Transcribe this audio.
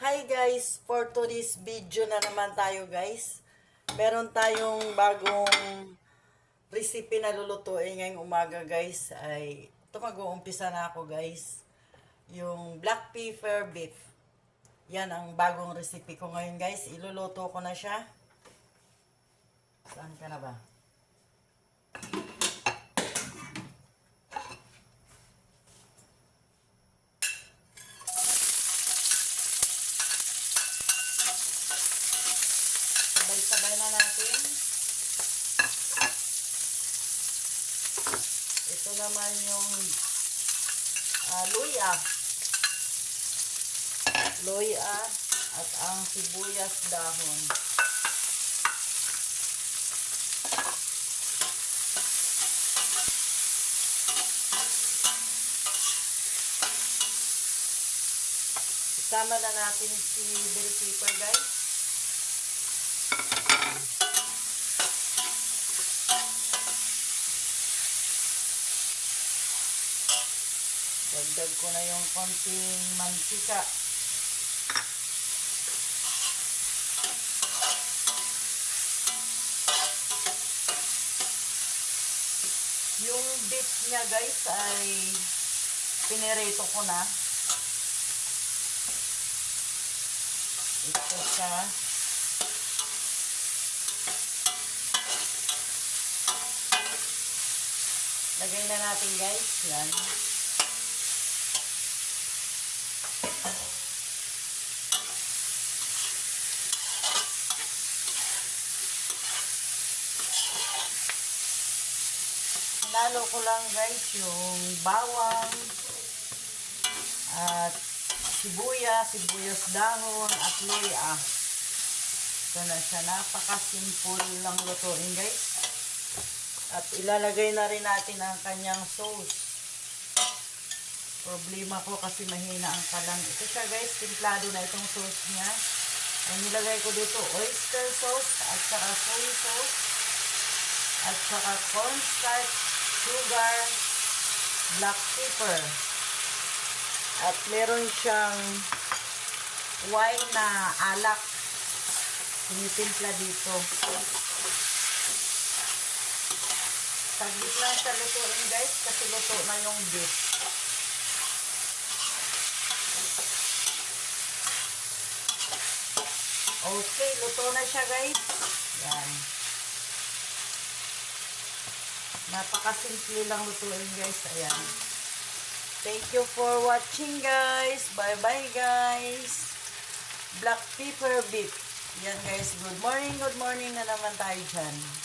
Hi guys, for today's video na naman tayo guys. Meron tayong bagong recipe na lulutuin ngayong umaga guys. Ito mag-uumpisa na ako guys. Yung black pepper beef. Yan ang bagong recipe ko ngayon guys. Iluluto ko na siya. Saan ka na ba? Sabay-sabay na natin. Ito naman yung luya. Luya at ang sibuyas dahon. Isama na natin si bell pepper guys. Dagdag ko na yung konting mantika. Yung beef niya guys ay pinirito ko na. Ito siya. Lagay na natin guys. Yan. Lalo ko lang guys yung bawang at sibuyas dahon at luya. Ito na siya. Napaka-simple lang lutuin guys. At ilalagay na rin natin ang kanyang sauce. Problema ko kasi mahina ang kalan. Ito siya guys. Timplado na itong sauce niya. Ang nilagay ko dito oyster sauce at saka soy sauce at saka cornstarch, sugar, black pepper. At meron siyang wine na alak. Tinitimpla dito. Saglit lang siya lutuin guys kasi luto na yung beef. Okay, luto na siya guys. Yan. Napakasimple lang lutuin guys. Ayan. Thank you for watching guys. Bye-bye guys. Black pepper beef. Yan guys. Good morning na naman tayo dyan.